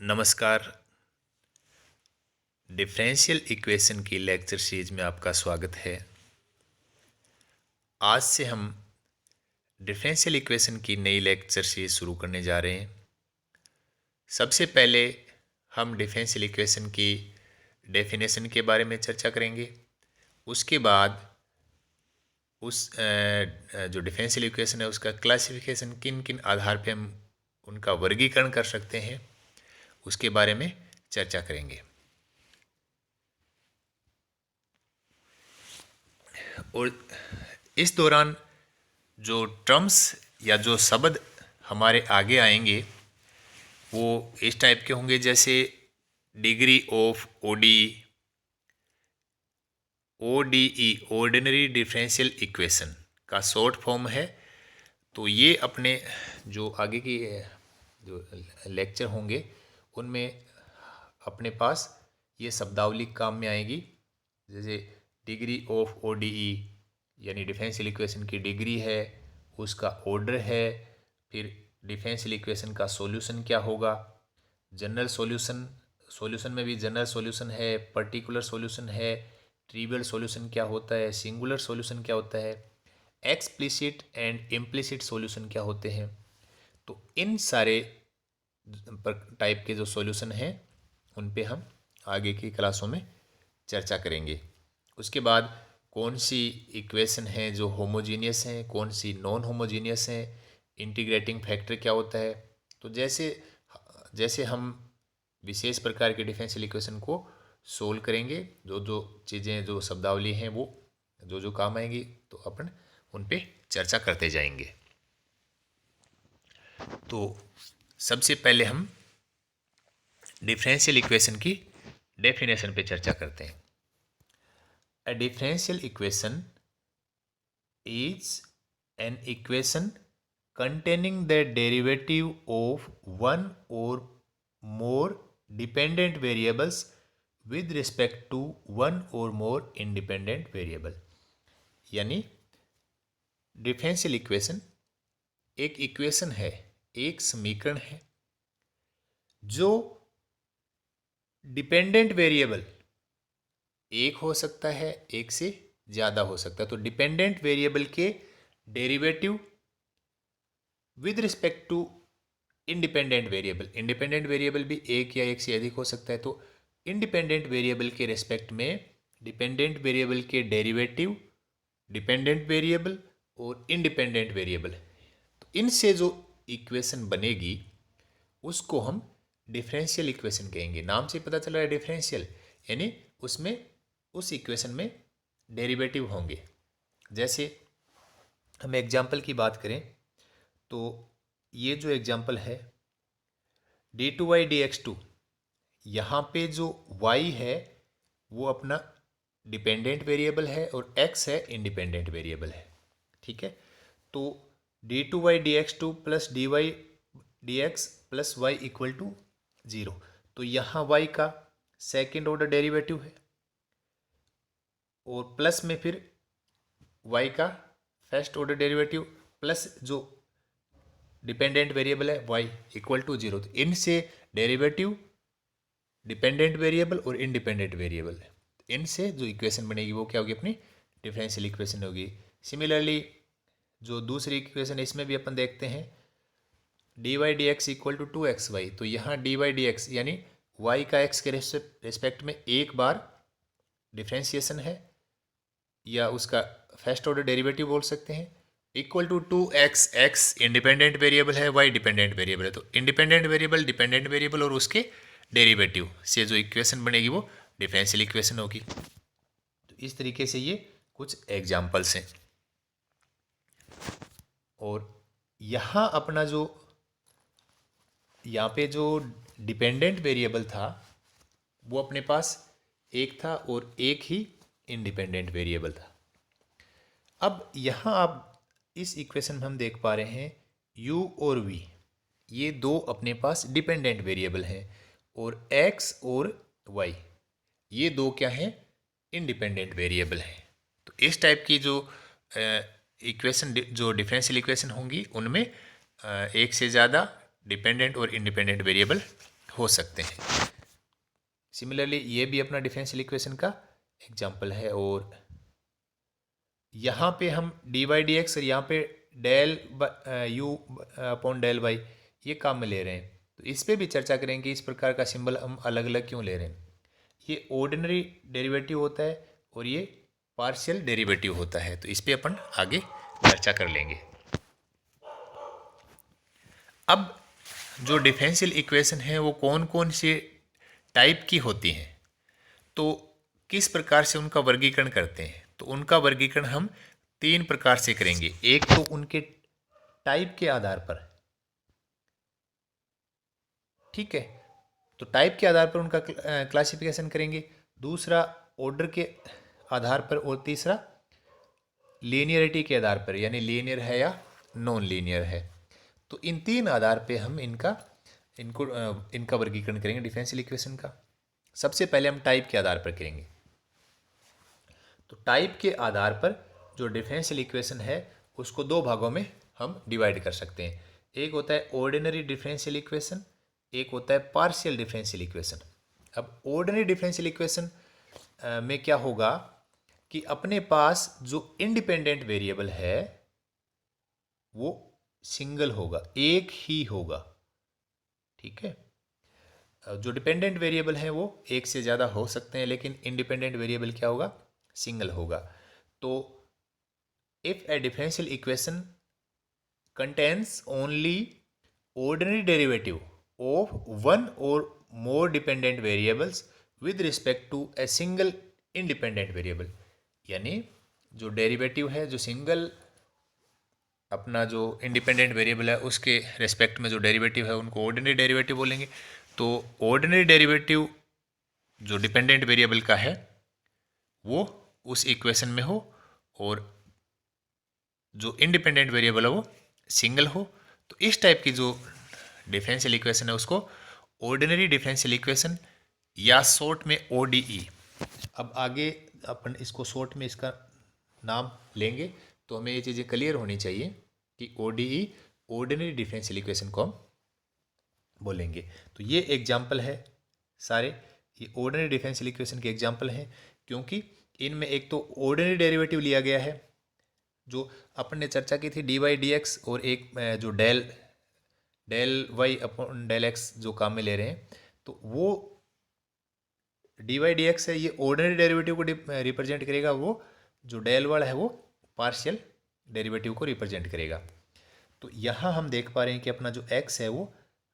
नमस्कार। Differential equation की lecture series में आपका स्वागत है। आज से हम डिफरेंशियल इक्वेशन की नई लेक्चर सीरीज शुरू करने जा रहे हैं। सबसे पहले हम डिफरेंशियल इक्वेशन की डेफिनेशन के बारे में चर्चा करेंगे। उसके बाद जो डिफरेंशियल इक्वेशन है उसका क्लासिफिकेशन किन किन आधार पे हम उनका वर्गीकरण कर सकते हैं उसके बारे में चर्चा करेंगे। और इस दौरान जो टर्म्स या जो शब्द हमारे आगे आएंगे वो इस टाइप के होंगे, जैसे degree of ODE ordinary differential equation का शॉर्ट फॉर्म है। तो ये अपने जो आगे की जो लेक्चर होंगे उनमें अपने पास ये शब्दावली काम में आएगी। जैसे डिग्री ऑफ ओडीई यानी डिफरेंशियल इक्वेशन की डिग्री है, उसका ऑर्डर है, फिर डिफरेंशियल इक्वेशन का सॉल्यूशन क्या होगा, जनरल सॉल्यूशन में भी जनरल सॉल्यूशन है, पर्टिकुलर सॉल्यूशन है, ट्रिवियल सॉल्यूशन क्या होता है, सिंगुलर सॉल्यूशन क्या होता है, एक्सप्लिसिट एंड इम्प्लिसिट सॉल्यूशन क्या होते हैं। तो इन सारे टाइप के जो सॉल्यूशन हैं उन पे हम आगे की क्लासों में चर्चा करेंगे। उसके बाद कौन सी इक्वेशन है जो होमोजीनियस हैं, कौन सी नॉन होमोजीनियस हैं, इंटीग्रेटिंग फैक्टर क्या होता है। तो जैसे जैसे हम विशेष प्रकार के डिफरेंशियल इक्वेशन को सोल्व करेंगे, जो जो चीज़ें जो शब्दावली हैं वो जो जो काम आएंगी तो अपन उन पे चर्चा करते जाएंगे। तो सबसे पहले हम डिफरेंशियल इक्वेशन की डेफिनेशन पे चर्चा करते हैं। A differential equation is an equation containing the derivative of one or more dependent variables with respect to one or more independent variable। यानी डिफरेंशियल इक्वेशन एक इक्वेशन है, एक समीकरण है जो डिपेंडेंट वेरिएबल एक हो सकता है, एक से ज़्यादा हो सकता है। तो डिपेंडेंट वेरिएबल के derivative with respect to independent variable भी एक या एक से अधिक हो सकता है। तो इंडिपेंडेंट वेरिएबल के रिस्पेक्ट में डिपेंडेंट वेरिएबल के डेरिवेटिव, डिपेंडेंट वेरिएबल और इंडिपेंडेंट वेरिएबल, तो इनसे जो इक्वेशन बनेगी उसको हम डिफरेंशियल इक्वेशन कहेंगे। नाम से पता चल रहा है डिफरेंशियल, यानी उसमें उस इक्वेशन में डेरिवेटिव होंगे। जैसे हम एग्जाम्पल की बात करें तो ये जो एग्जाम्पल है d2y dx2, यहाँ पे जो y है वो अपना डिपेंडेंट वेरिएबल है और x है इंडिपेंडेंट वेरिएबल है। ठीक है, तो d2y dx2 plus dy dx plus y equal to 0। तो यहाँ y का सेकेंड ऑर्डर डेरिवेटिव है और प्लस में फिर y का फर्स्ट ऑर्डर डेरिवेटिव प्लस जो डिपेंडेंट वेरिएबल है y इक्वल टू 0। तो इनसे डेरिवेटिव, डिपेंडेंट वेरिएबल और इंडिपेंडेंट वेरिएबल है, इनसे जो इक्वेशन बनेगी वो क्या होगी, अपनी डिफरेंशियल इक्वेशन होगी। सिमिलरली जो दूसरी इक्वेशन है इसमें भी अपन देखते हैं dy dx equal to 2xy। तो यहाँ dy dx यानी y का x के रिस्पेक्ट में एक बार डिफ्रेंशिएशन है या उसका फर्स्ट ऑर्डर डेरिवेटिव बोल सकते हैं, equal to 2x। x independent variable है, y डिपेंडेंट वेरिएबल है। तो इंडिपेंडेंट वेरिएबल, डिपेंडेंट वेरिएबल और उसके डेरिवेटिव से जो इक्वेशन बनेगी वो डिफरेंशियल इक्वेशन होगी। तो इस तरीके से ये कुछ एग्जाम्पल्स हैं। और यहाँ अपना जो यहाँ पे जो डिपेंडेंट वेरिएबल था वो अपने पास एक था और एक ही इंडिपेंडेंट वेरिएबल था। अब यहाँ आप इस इक्वेशन में हम देख पा रहे हैं u और v, ये दो अपने पास डिपेंडेंट वेरिएबल हैं और x और y ये दो क्या हैं, इंडिपेंडेंट वेरिएबल हैं। तो इस टाइप की जो इक्वेशन, जो डिफरेंशियल इक्वेशन होंगी उनमें एक से ज़्यादा डिपेंडेंट और इंडिपेंडेंट वेरिएबल हो सकते हैं। सिमिलरली ये भी अपना डिफरेंशियल इक्वेशन का एग्जांपल है, और यहाँ पे हम डी वाई डी एक्स और यहाँ पे del u upon del y ये काम में ले रहे हैं, तो इस पे भी चर्चा करेंगे इस प्रकार का सिंबल हम अलग अलग क्यों ले रहे हैं। ये ऑर्डिनरी डेरिवेटिव होता है और ये पार्शियल डेरिवेटिव होता है, तो इस पे अपन आगे चर्चा कर लेंगे। अब जो डिफरेंशियल इक्वेशन है वो कौन कौन से टाइप की होती हैं, तो किस प्रकार से उनका वर्गीकरण करते हैं, तो उनका वर्गीकरण हम 3 प्रकार से करेंगे। एक तो उनके टाइप के आधार पर, ठीक है, तो टाइप के आधार पर उनका क्लासिफिकेशन करेंगे, दूसरा ऑर्डर के आधार पर, और तीसरा लीनियरिटी के आधार पर, यानी लीनियर है या नॉन लीनियर है। तो इन 3 आधार पे हम इनका वर्गीकरण करेंगे डिफरेंशियल इक्वेशन का। सबसे पहले हम टाइप के आधार पर करेंगे। तो टाइप के आधार पर जो डिफरेंशियल इक्वेशन है उसको 2 भागों में हम डिवाइड कर सकते हैं। एक होता है ऑर्डिनरी डिफरेंशियल इक्वेशन, एक होता है पार्शियल डिफरेंशियल इक्वेशन। अब ऑर्डिनरी डिफरेंशियल इक्वेशन में क्या होगा कि अपने पास जो इंडिपेंडेंट वेरिएबल है वो सिंगल होगा, एक ही होगा, ठीक है। जो डिपेंडेंट वेरिएबल हैं वो एक से ज़्यादा हो सकते हैं, लेकिन इंडिपेंडेंट वेरिएबल क्या होगा, सिंगल होगा। तो if A differential equation contains only ordinary derivative of one or more dependent variables with respect to a single independent variable, यानी जो डेरिवेटिव है, जो सिंगल अपना जो इंडिपेंडेंट वेरिएबल है उसके रेस्पेक्ट में जो डेरिवेटिव है उनको ऑर्डिनरी डेरिवेटिव बोलेंगे। तो ऑर्डिनरी डेरिवेटिव जो डिपेंडेंट वेरिएबल का है वो उस इक्वेशन में हो, और जो इंडिपेंडेंट वेरिएबल है वो सिंगल हो। तो इस टाइप की जो डिफरेंशियल इक्वेशन है उसको ऑर्डिनरी डिफरेंशियल इक्वेशन या शॉर्ट में ओडीई। अब आगे अपन इसको शॉर्ट में इसका नाम लेंगे, तो हमें ये चीज़ें क्लियर होनी चाहिए कि ओडीई ऑर्डिनरी डिफरेंशियल इक्वेशन को हम बोलेंगे। तो ये एग्जाम्पल है सारे, ये ऑर्डिनरी डिफरेंशियल इक्वेशन के एग्जाम्पल हैं, क्योंकि इनमें एक तो ऑर्डिनरी डेरिवेटिव लिया गया है जो अपन ने चर्चा की थी डी वाई डी एक्स, और एक जो del y upon del x जो काम में ले रहे हैं, तो वो डी वाई डी एक्स है, ये ऑर्डिनरी डेरिवेटिव को रिप्रेजेंट करेगा, वो जो डेल वाला है वो पार्शियल डेरिवेटिव को रिप्रेजेंट करेगा। तो यहाँ हम देख पा रहे हैं कि अपना जो एक्स है वो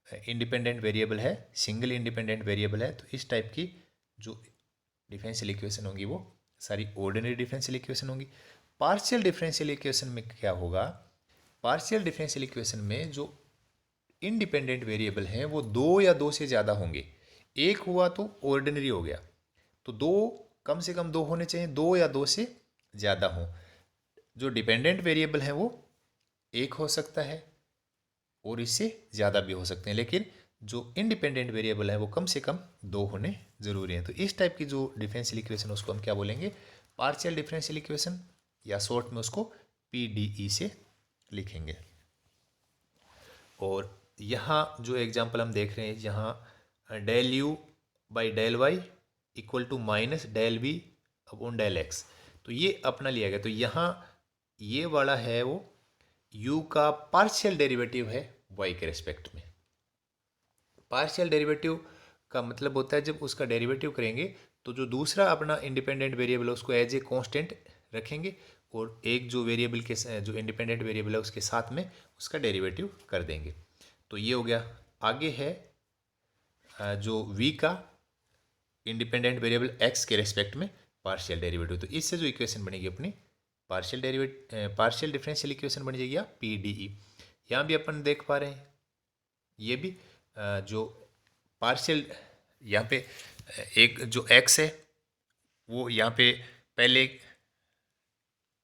इंडिपेंडेंट वेरिएबल है, सिंगल इंडिपेंडेंट वेरिएबल है। तो इस टाइप की जो डिफरेंशियल इक्वेशन होंगी वो सारी ऑर्डिनरी डिफरेंशियल इक्वेशन होंगी। पार्शियल डिफरेंशियल इक्वेशन में क्या होगा, पार्शियल डिफरेंशियल इक्वेशन में जो इंडिपेंडेंट वेरिएबल हैं वो 2 या 2 से ज़्यादा होंगे। एक हुआ तो ऑर्डिनरी हो गया, तो 2 कम से कम 2 होने चाहिए, 2 या 2 से ज़्यादा हों। जो डिपेंडेंट वेरिएबल हैं वो एक हो सकता है और इससे ज़्यादा भी हो सकते हैं, लेकिन जो इंडिपेंडेंट वेरिएबल है वो कम से कम 2 होने ज़रूरी हैं। तो इस टाइप की जो डिफरेंशियल इक्वेशन उसको हम क्या बोलेंगे, पार्शियल डिफरेंशियल इक्वेशन, या शॉर्ट में उसको पीडीई से लिखेंगे। और यहाँ जो एग्जांपल हम देख रहे हैं, यहाँ del u by del y equal to minus del v upon del x, तो ये अपना लिया गया। तो यहाँ ये वाला है वो u का पार्शियल डेरिवेटिव है y के रेस्पेक्ट में। पार्शियल डेरिवेटिव का मतलब होता है जब उसका डेरिवेटिव करेंगे तो जो दूसरा अपना इंडिपेंडेंट वेरिएबल है उसको एज ए कांस्टेंट रखेंगे, और एक जो वेरिएबल के जो इंडिपेंडेंट वेरिएबल है उसके साथ में उसका डेरिवेटिव कर देंगे। तो ये हो गया। आगे है जो v का इंडिपेंडेंट वेरिएबल x के रेस्पेक्ट में पार्शियल डेरिवेटिव। तो इससे जो इक्वेशन बनेगी अपनी पार्शियल डिफरेंशियल इक्वेशन बन जाएगी या पीडीई। यहाँ भी अपन देख पा रहे हैं ये भी जो पार्शियल, यहाँ पे एक जो x है वो यहाँ पे पहले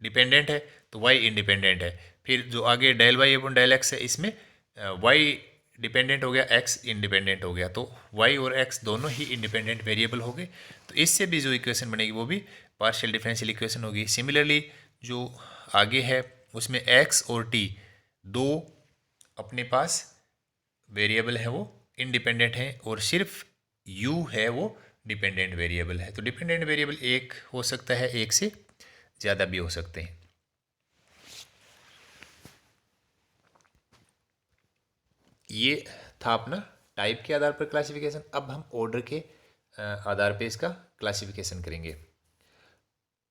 डिपेंडेंट है तो y इंडिपेंडेंट है, फिर जो आगे del y upon del x है इसमें y डिपेंडेंट हो गया, x इंडिपेंडेंट हो गया, तो y और x दोनों ही इंडिपेंडेंट वेरिएबल हो गए। तो इससे भी जो इक्वेशन बनेगी वो भी पार्शियल डिफरेंशियल इक्वेशन होगी। सिमिलरली जो आगे है उसमें x और t दो अपने पास वेरिएबल है वो इंडिपेंडेंट हैं और सिर्फ u है वो डिपेंडेंट वेरिएबल है। तो डिपेंडेंट वेरिएबल एक हो सकता है, एक से ज़्यादा भी हो सकते हैं। ये था अपना टाइप के आधार पर क्लासिफिकेशन। अब हम ऑर्डर के आधार पे इसका क्लासिफिकेशन करेंगे।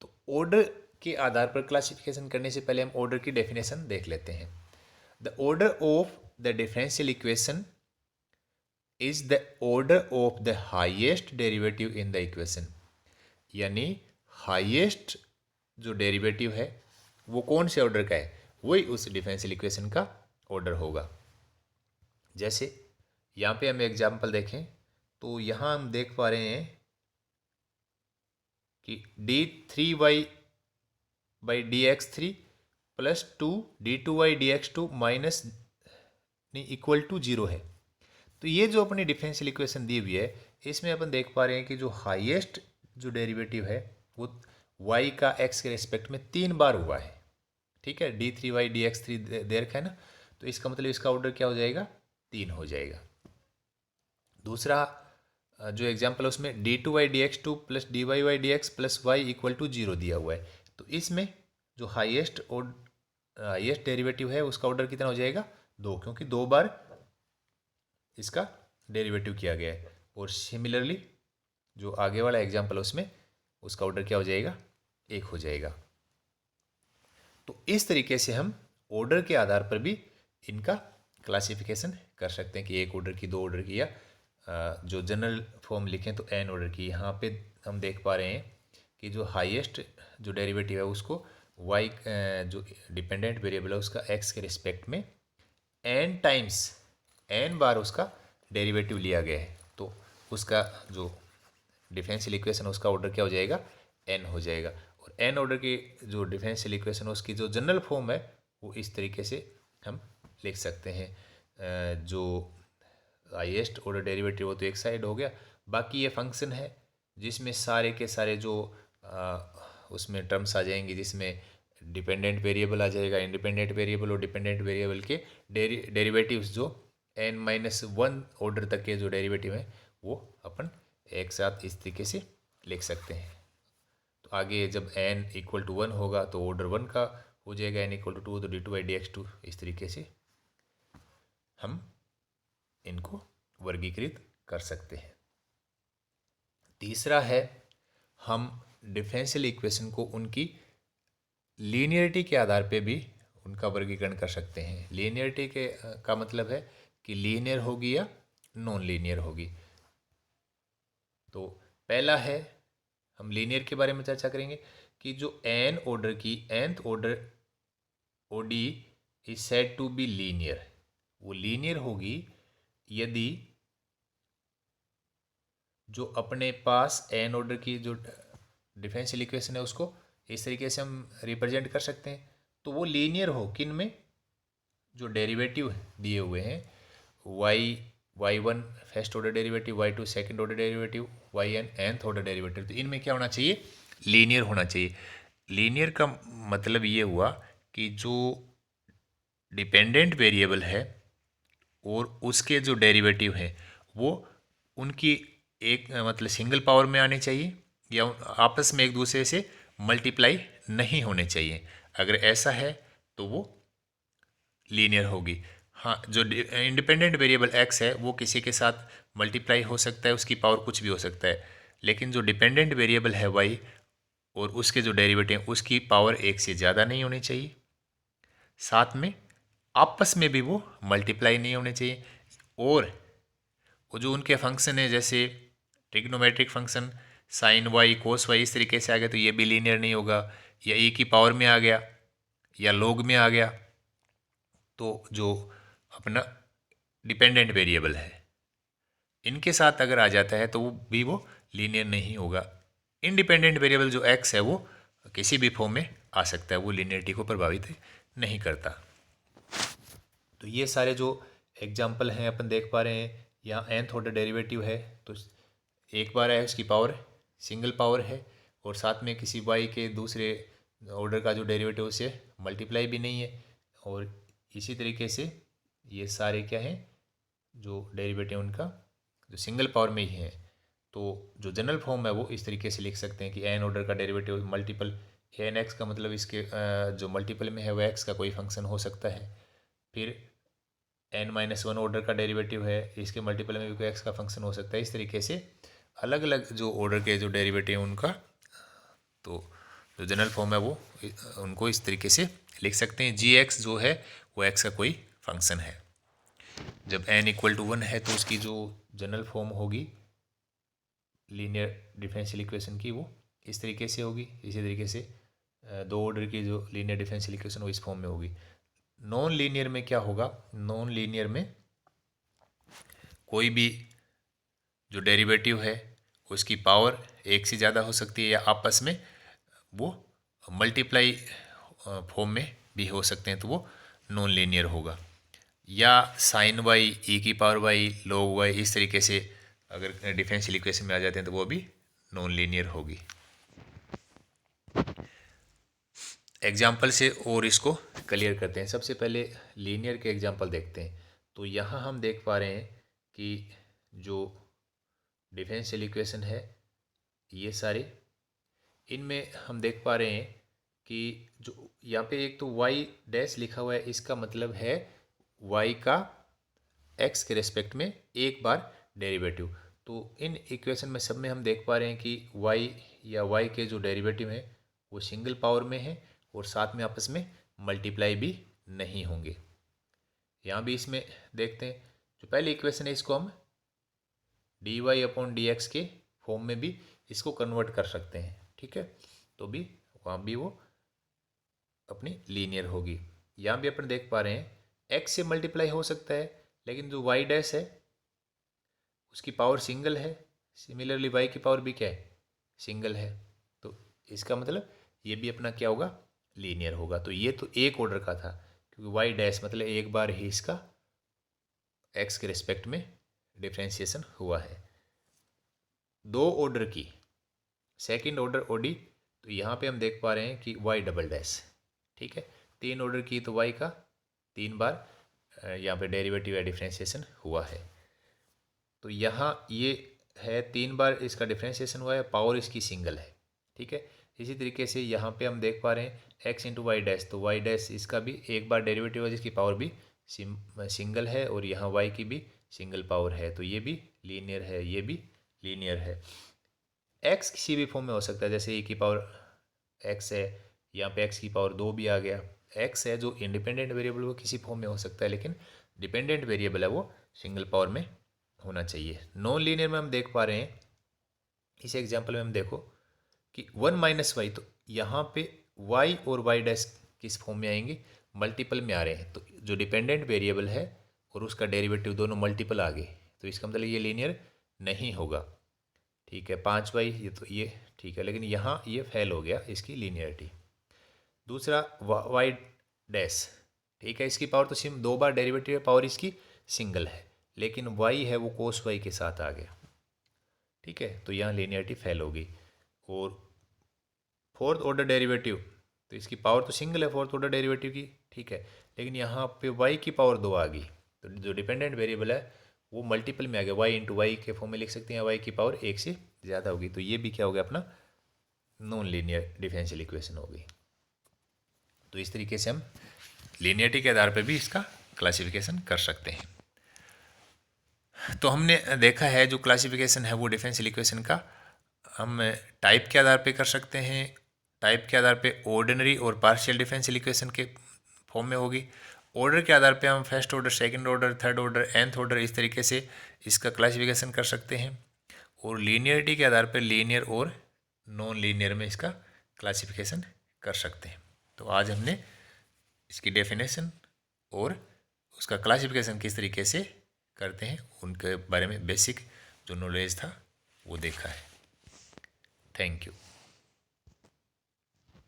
तो ऑर्डर के आधार पर क्लासिफिकेशन करने से पहले हम ऑर्डर की डेफिनेशन देख लेते हैं। The order of the differential equation is the order of the highest derivative in the equation. यानी हाईएस्ट जो डेरिवेटिव है वो कौन से ऑर्डर का है, वही उस डिफरेंशियल इक्वेशन का ऑर्डर होगा। जैसे यहाँ पे हम एग्जाम्पल देखें तो यहाँ हम देख पा रहे हैं कि d3y by dx3 plus 2d2y dx2 minus नहीं इक्वल टू 0 है। तो ये जो अपनी डिफरेंशियल इक्वेशन दी हुई है इसमें अपन देख पा रहे हैं कि जो हाईएस्ट जो डेरिवेटिव है वो y का x के रिस्पेक्ट में 3 बार हुआ है। ठीक है, d3y dx3 दे रखा है ना, तो इसका मतलब इसका ऑर्डर क्या हो जाएगा, 3 हो जाएगा। दूसरा जो एग्जाम्पल है उसमें d2y dx2 plus dy dx plus y equal to 0 दिया हुआ है। तो इसमें जो हाईएस्ट डेरिवेटिव है उसका ऑर्डर कितना हो जाएगा, 2, क्योंकि 2 बार इसका डेरिवेटिव किया गया है। और सिमिलरली जो आगे वाला एग्जाम्पल है उसमें उसका ऑर्डर क्या हो जाएगा, 1 हो जाएगा। तो इस तरीके से हम ऑर्डर के आधार पर भी इनका क्लासिफिकेशन कर सकते हैं कि एक ऑर्डर की, 2 ऑर्डर की, या जो जनरल फॉर्म लिखें तो n ऑर्डर की। यहाँ पे हम देख पा रहे हैं कि जो हाईएस्ट जो डेरिवेटिव है उसको y जो डिपेंडेंट वेरिएबल है उसका x के रिस्पेक्ट में n टाइम्स, n बार उसका डेरिवेटिव लिया गया है। तो उसका जो डिफरेंशियल इक्वेशन उसका ऑर्डर क्या हो जाएगा, n हो जाएगा। और n ऑर्डर की जो डिफरेंशियल इक्वेशन उसकी जो जनरल फॉर्म है वो इस तरीके से हम लिख सकते हैं। जो हाईएस्ट ऑर्डर डेरिवेटिव वो तो एक साइड हो गया, बाकी ये फंक्शन है जिसमें सारे के सारे जो उसमें टर्म्स आ जाएंगी, जिसमें डिपेंडेंट वेरिएबल आ जाएगा, इंडिपेंडेंट वेरिएबल और डिपेंडेंट वेरिएबल के डेरिवेटिव्स जो n-1 ऑर्डर तक के जो डेरिवेटिव हैं वो अपन एक साथ इस तरीके से लिख सकते हैं। तो आगे जब n इक्वल टू 1 होगा तो ऑर्डर 1 का हो जाएगा, n इक्वल टू 2 तो d2 dx2। इस तरीके से हम इनको वर्गीकृत कर सकते हैं। तीसरा है, हम डिफरेंशियल इक्वेशन को उनकी लीनियरिटी के आधार पे भी उनका वर्गीकरण कर सकते हैं। लीनियरिटी के का मतलब है कि लीनियर होगी या नॉन लीनियर होगी। तो पहला है, हम लीनियर के बारे में चर्चा करेंगे कि जो n ऑर्डर की nth order ODE is said to be linear. वो लीनियर होगी यदि जो अपने पास n ऑर्डर की जो डिफरेंशियल इक्वेशन है उसको इस तरीके से हम रिप्रेजेंट कर सकते हैं। तो वो लीनियर हो किन में, जो डेरिवेटिव दिए हुए हैं y1 first order derivative, y2 second order derivative, yn nth order derivative, तो इनमें क्या होना चाहिए, लीनियर होना चाहिए। लीनियर का मतलब ये हुआ कि जो डिपेंडेंट वेरिएबल है और उसके जो डेरिवेटिव है वो उनकी एक मतलब सिंगल पावर में आने चाहिए या आपस में एक दूसरे से मल्टीप्लाई नहीं होने चाहिए। अगर ऐसा है तो वो लीनियर होगी। हाँ, जो इंडिपेंडेंट वेरिएबल x है वो किसी के साथ मल्टीप्लाई हो सकता है, उसकी पावर कुछ भी हो सकता है, लेकिन जो डिपेंडेंट वेरिएबल है y और उसके जो डेरिवेटिव उसकी पावर 1 से ज़्यादा नहीं होनी चाहिए। साथ में आपस में भी वो मल्टीप्लाई नहीं होने चाहिए। और वो जो उनके फंक्शन है जैसे trigonometric function sine Y cos y इस तरीके से आ गया तो ये भी लीनियर नहीं होगा, या e की पावर में आ गया या लॉग में आ गया। तो जो अपना डिपेंडेंट वेरिएबल है इनके साथ अगर आ जाता है तो वो लीनियर नहीं होगा। इंडिपेंडेंट वेरिएबल जो x है वो किसी भी फॉर्म में आ सकता है, वो लीनियरिटी को प्रभावित नहीं करता। तो ये सारे जो एग्जाम्पल हैं अपन देख पा रहे हैं, यहाँ nth ऑर्डर डेरिवेटिव है तो एक बार है उसकी पावर सिंगल पावर है, और साथ में किसी y के दूसरे ऑर्डर का जो डेरिवेटिव उसे मल्टीप्लाई भी नहीं है। और इसी तरीके से ये सारे क्या हैं, जो डेरिवेटिव उनका जो सिंगल पावर में ही है, तो जो जनरल फॉर्म है वो इस तरीके से लिख सकते हैं कि एन ऑर्डर का डेरिवेटिव मल्टीपल एन एक्स का मतलब इसके जो मल्टीपल में है वो एक्स का कोई फंक्शन हो सकता है। फिर n-1 ऑर्डर का डेरिवेटिव है, इसके मल्टीपल में भी कोई एक्स का फंक्शन हो सकता है। इस तरीके से अलग अलग जो ऑर्डर के जो डेरिवेटिव हैं उनका तो जो जनरल फॉर्म है वो उनको इस तरीके से लिख सकते हैं। जी एक्स जो है वो एक्स का कोई फंक्शन है। जब n=1 है तो उसकी जो जनरल फॉर्म होगी लीनियर डिफरेंशियल इक्वेशन की वो इस तरीके से होगी। इसी तरीके से दो ऑर्डर की जो लीनियर डिफरेंशियल इक्वेशन वो इस फॉर्म में होगी। नॉन लीनियर में क्या होगा, नॉन लीनियर में कोई भी जो डेरिवेटिव है उसकी पावर एक से ज़्यादा हो सकती है या आपस में वो मल्टीप्लाई फॉर्म में भी हो सकते हैं, तो वो नॉन लीनियर होगा। या साइन वाई ई की पावर वाई log वाई इस तरीके से अगर डिफरेंशियल इक्वेशन में आ जाते हैं तो वो भी नॉन लीनियर होगी। एग्जाम्पल से और इसको क्लियर करते हैं। सबसे पहले लीनियर के एग्जाम्पल देखते हैं। तो यहाँ हम देख पा रहे हैं कि जो डिफरेंशियल इक्वेशन है ये सारे, इनमें हम देख पा रहे हैं कि जो यहाँ पे एक तो y डैश लिखा हुआ है, इसका मतलब है y का x के रेस्पेक्ट में एक बार डेरिवेटिव। तो इन इक्वेशन में सब में हम देख पा रहे हैं कि y या y के जो डेरिवेटिव हैं वो सिंगल पावर में है और साथ में आपस में मल्टीप्लाई भी नहीं होंगे। यहाँ भी इसमें देखते हैं, जो पहली इक्वेशन है इसको हम dy/dx के फॉर्म में भी इसको कन्वर्ट कर सकते हैं, ठीक है, तो भी वहाँ भी वो अपनी लीनियर होगी। यहाँ भी अपन देख पा रहे हैं x से मल्टीप्लाई हो सकता है, लेकिन जो y डैश है उसकी पावर सिंगल है। सिमिलरली y की पावर भी क्या है, सिंगल है। तो इसका मतलब ये भी अपना क्या होगा, लीनियर होगा। तो ये तो एक ऑर्डर का था, क्योंकि y डैश मतलब एक बार ही इसका x के रिस्पेक्ट में डिफ्रेंशिएशन हुआ है। दो ऑर्डर की सेकंड ऑर्डर ओडी, तो यहाँ पे हम देख पा रहे हैं कि y डबल डैश, ठीक है। तीन ऑर्डर की तो y का तीन बार यहाँ पे डेरिवेटिव या डिफ्रेंशिएशन हुआ है। तो यहाँ ये है तीन बार इसका डिफ्रेंशिएशन हुआ है, पावर इसकी सिंगल है, ठीक है। इसी तरीके से यहाँ पे हम देख पा रहे हैं x इंटू वाई डैश, तो y डैश इसका भी एक बार डेरिवेटिव है जिसकी पावर भी सिंगल है और यहाँ y की भी सिंगल पावर है, तो ये भी लीनियर है, ये भी लीनियर है। x किसी भी फॉर्म में हो सकता है, जैसे e की पावर x है, यहाँ पे x की पावर 2 भी आ गया। x है जो इंडिपेंडेंट वेरिएबल वो किसी फॉर्म में हो सकता है, लेकिन डिपेंडेंट वेरिएबल है वो सिंगल पावर में होना चाहिए। नॉन लीनियर में हम देख पा रहे हैं, इस एग्जांपल में हम देखो कि 1 - y, तो यहाँ पे y और y डैश किस फॉर्म में आएंगे, मल्टीपल में आ रहे हैं। तो जो डिपेंडेंट वेरिएबल है और उसका डेरिवेटिव दोनों मल्टीपल आ गए, तो इसका मतलब ये लीनियर नहीं होगा, ठीक है। 5y ये तो ये ठीक है, लेकिन यहाँ ये फेल हो गया इसकी लीनियरिटी। दूसरा y डैश, ठीक है, इसकी पावर तो सिम दो बार डेरिवेटिव है, पावर इसकी सिंगल है, लेकिन y है वो कोस y के साथ आ गया, ठीक है, तो यहाँ लीनियरिटी फेल होगी। और फोर्थ ऑर्डर डेरिवेटिव, तो इसकी पावर तो सिंगल है फोर्थ ऑर्डर डेरिवेटिव की, ठीक है, लेकिन यहाँ पे y की पावर 2 आ गई, तो जो डिपेंडेंट वेरिएबल है वो मल्टीपल में आ गया, y इंटू वाई के फॉर्म में लिख सकते हैं, y की पावर एक से ज़्यादा होगी, तो ये भी क्या हो गया अपना नॉन लीनियर डिफरेंशियल इक्वेशन होगी। तो इस तरीके से हम लीनियरिटी के आधार पर भी इसका क्लासिफिकेशन कर सकते हैं। तो हमने देखा है जो क्लासिफिकेशन है वो डिफरेंशियल इक्वेशन का हम टाइप के आधार पे कर सकते हैं। टाइप के आधार पे ऑर्डिनरी और पार्शियल डिफरेंशियल इक्वेशन के फॉर्म में होगी। ऑर्डर के आधार पे हम first order, second order, third order, nth order इस तरीके से इसका क्लासिफिकेशन कर सकते हैं। और लीनियरिटी के आधार पे लीनियर और नॉन लीनियर में इसका क्लासिफिकेशन कर सकते हैं। तो आज हमने इसकी डेफिनेशन और उसका क्लासिफिकेशन किस तरीके से करते हैं उनके बारे में बेसिक जो नॉलेज था वो देखा है। Thank you.